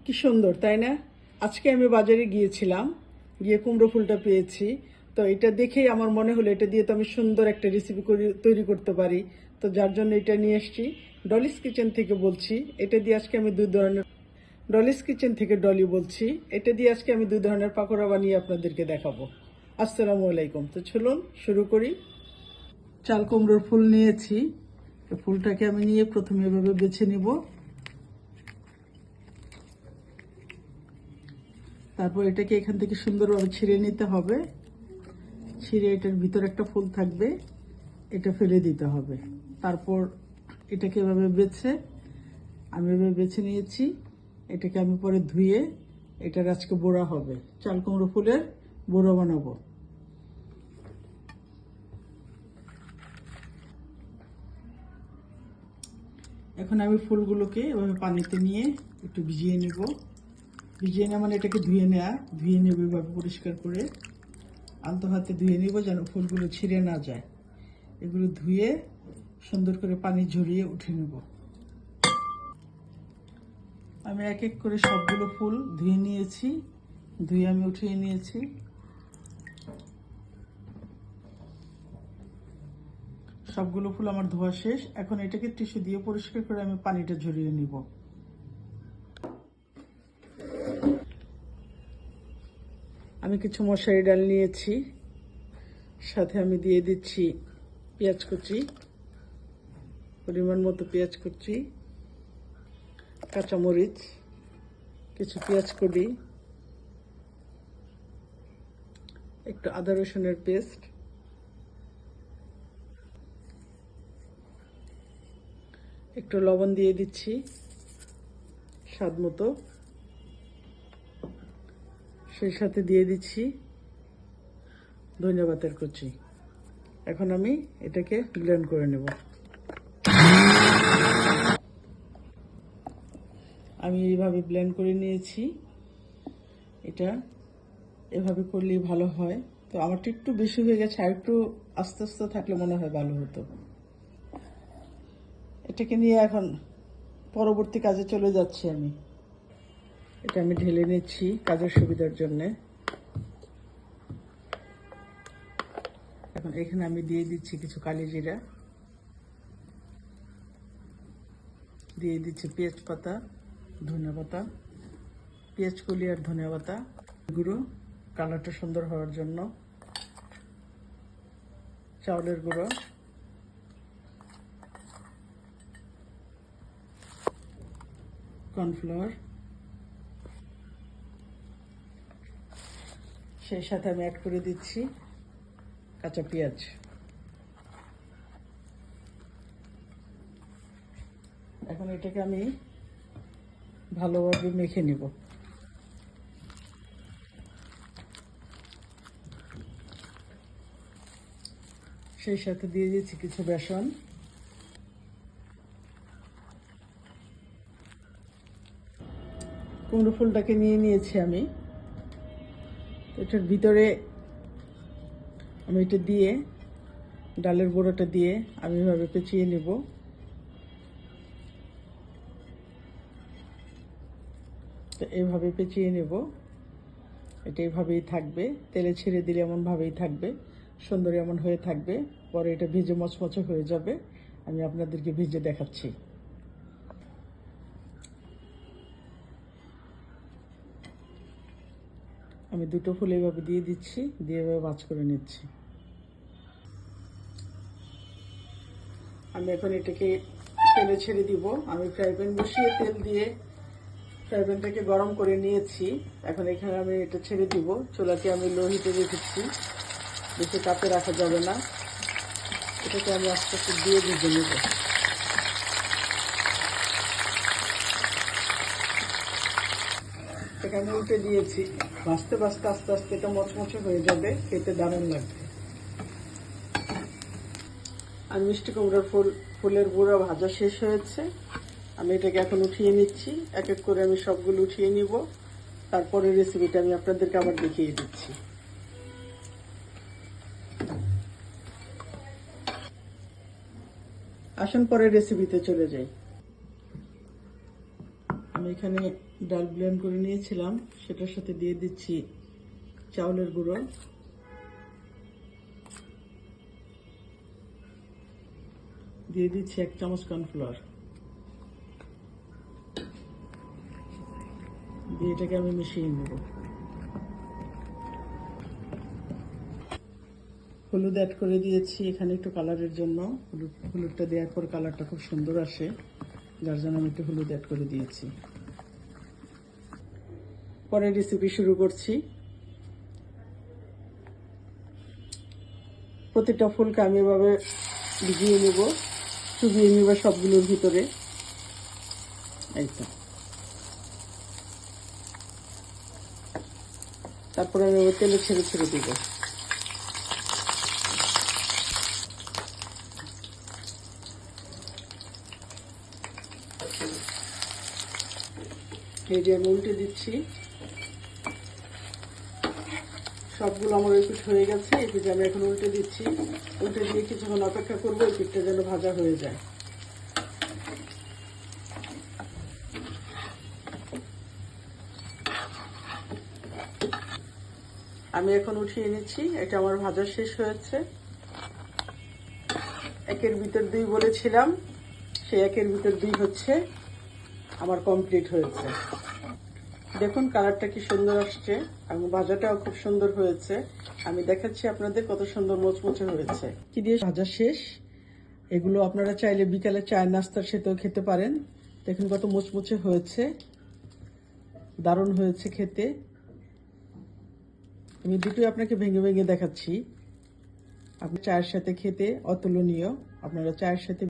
কি সুন্দর তাই না? আজকে আমি বাজারে গিয়েছিলাম, গিয়ে কুমড়ো ফুলটা পেয়েছি। তো এটা দেখেই আমার মনে হলো এটা দিয়ে তো আমি সুন্দর একটা রেসিপি তৈরি করতে পারি। তো যার জন্য এটা নিয়ে এসেছি। ডলিস কিচেন থেকে বলছি। এটা দিয়ে আজকে আমি দুই ধরনের ডলিস কিচেন থেকে ডলি বলছি। এটা দিয়ে আজকে আমি দুই ধরনের পাকোড়া বানিয়ে আপনাদেরকে দেখাবো। আসসালামু আলাইকুম। তো চলুন শুরু করি। চাল কুমড়োর ফুল নিয়েছি। ফুলটাকে আমি নিয়ে প্রথমে এভাবে বেছে নিব। তারপর এটাকে এখান থেকে সুন্দরভাবে ছিঁড়ে নিতে হবে। ছিঁড়ে এটার ভিতরে একটা ফুল থাকবে, এটা ফেলে দিতে হবে। তারপর এটাকে এভাবে আমি এভাবে বেছে নিয়েছি। এটাকে আমি পরে ধুয়ে এটার আজকে বড়া হবে, চাল কুমড়ো ফুলের বড়া বানাবো। এখন আমি ফুলগুলোকে এভাবে পানিতে নিয়ে একটু ভিজিয়ে নিব। ভিজিয়ে নেওয়া মানে এটাকে ধুয়ে নেব এভাবে পরিষ্কার করে আলতো হাতে ধুয়ে নিব, যেন ফুলগুলো ছিঁড়ে না যায়। এগুলো ধুয়ে সুন্দর করে পানি ঝরিয়ে উঠে নেব। আমি এক এক করে সবগুলো ফুল ধুয়ে নিয়েছি, ধুয়ে আমি উঠিয়ে নিয়েছি। সবগুলো ফুল আমার ধোয়া শেষ। এখন এটাকে টিস্যু দিয়ে পরিষ্কার করে আমি পানিটা ঝরিয়ে নিব। আমি কিছু মশারি ডাল নিয়েছি, সাথে আমি দিয়ে দিচ্ছি পেঁয়াজ কুচি, পরিমাণ মতো পেঁয়াজ কুচি, কাঁচামরিচ, কিছু পেঁয়াজ কলি, একটু আদা রসুনের পেস্ট, একটু লবণ দিয়ে দিচ্ছি স্বাদ মতো, সেই সাথে দিয়ে দিচ্ছি ধনিয়া পাতার কুচি। এখন আমি এটাকে ব্লেন্ড করে নেব। আমি এইভাবে ব্লেন্ড করে নিয়েছি। এটা এভাবে করলেই ভালো হয়। তো আমারটা একটু বেশি হয়ে গেছে, আর একটু আস্তে আস্তে থাকলে মনে হয় ভালো হতো। এটাকে নিয়ে এখন পরবর্তী কাজে চলে যাচ্ছি আমি। এটা আমি ঢেলে নিচ্ছি কাজের সুবিধার জন্যে। এখন এখানে আমি দিয়ে দিচ্ছি কিছু কালি জিরা, দিয়ে দিচ্ছি পেঁয়াজ পাতা, ধনিয়া পাতা, পেঁয়াজ কলি আর ধনিয়া পাতা গুঁড়ো, কালারটা সুন্দর হওয়ার জন্য, চাউলের গুঁড়ো, কর্নফ্লাওয়ার, সেই সাথে আমি অ্যাড করে দিচ্ছি কাঁচা পেঁয়াজ। এখন এটাকে আমি ভালোভাবে মেখে নিব। সেই সাথে দিয়ে দিচ্ছি কিছু বেসন, কুমড়ো ফুলটাকে নিয়ে নিয়েছি আমি। এটার ভিতরে আমি এটা দিয়ে ডালের বড়াটা দিয়ে আমি এভাবে পেঁচিয়ে নেব। তো এইভাবে পেঁচিয়ে নেব। এটা এইভাবেই থাকবে, তেলে ছেড়ে দিলে এমনভাবেই থাকবে, সুন্দর এমন হয়ে থাকবে। পরে এটা ভেজে মচমচে হয়ে যাবে। আমি আপনাদেরকে ভেজে দেখাচ্ছি। আমি দুটো ফুল এইভাবে দিয়ে দিচ্ছি, দিয়ে এভাবে ভাঁজ করে নিচ্ছি। আমি এখন এটাকে তেলে ছেড়ে দিব। আমি ফ্রাই প্যান বসিয়ে তেল দিয়ে ফ্রাই প্যানটাকে গরম করে নিয়েছি। এখন এখানে আমি এটা ছেড়ে দিব। চুলাকে আমি লো হিটে রেখেছি, বেশি তাপে রাখা যাবে না। এটাকে আমি আস্তে আস্তে দিয়ে ভেজে নেব। এটা আমি উল্টে দিয়েছি। ভাজতে ভাজতে আস্তে আস্তে এটা মচমচে হয়ে যাবে, খেতে দারুণ লাগবে। আর মিষ্টি কুমড়োর ফুলের গুঁড়া ভাজা শেষ হয়েছে। আমি এটাকে এখন উঠিয়ে নিচ্ছি। এক এক করে আমি সবগুলো উঠিয়ে নিব। তারপরে রেসিপিটা আমি আপনাদেরকে আবার দেখিয়ে দিচ্ছি। আসুন পরে রেসিপিতে চলে যাই। আমি এখানে ডাল ব্লেন্ড করে নিয়েছিলাম, সেটার সাথে দিয়ে দিচ্ছি চাউলের গুঁড়ো, দিয়ে দিচ্ছি 1 চামচ কর্নফ্লাওয়ার, দিয়ে এটাকে আমি মিশিয়ে নেব। হলুদ অ্যাড করে দিয়েছি এখানে একটু কালারের জন্য। হলুদটা দেওয়ার পর কালারটা খুব সুন্দর আসে, যার জন্য আমি একটু হলুদ অ্যাড করে দিয়েছি। পরের রেসিপি শুরু করছি। প্রতিটা ফুলকে আমি এভাবে ভিজিয়ে নেব, চুবিয়ে নেব সবগুলোর ভিতরে। এই তো, তারপরে আমি এবার তেলে ছেড়ে ছেড়ে দিব। এই যে আমি উল্টে দিচ্ছি, সবগুলো আমার ওই পিঠ হয়ে গেছে। এই পিঠে আমি এখন উল্টে দিচ্ছি, উল্টে দিয়ে কিছুক্ষণ অপেক্ষা করবো এই পিঠটা যেন ভাজা হয়ে যায়। আমি এখন উঠিয়ে নিচ্ছি, এটা আমার ভাজা শেষ হয়েছে। 1-এর ভিতর 2 বলেছিলাম, সেই 1-এর ভিতর 2 হচ্ছে আমার কমপ্লিট হয়েছে। দেখুন কালারটা কি সুন্দর আসছে এবং ভাজাটাও খুব সুন্দর হয়েছে। আমি দেখাচ্ছি আপনাদের কত সুন্দর মোচমোচে হয়েছে। কি দিয়ে ভাজা শেষ। এগুলো আপনারা চাইলে বিকালে চায়ের নাস্তার সাথেও খেতে পারেন। দেখুন কত মোচমোচে হয়েছে, দারুণ হয়েছে খেতে। আমি দুটোই আপনাকে ভেঙে ভেঙে দেখাচ্ছি। আপনি চায়ের সাথে খেতে অতুলনীয়। আপনারা চায়ের সাথে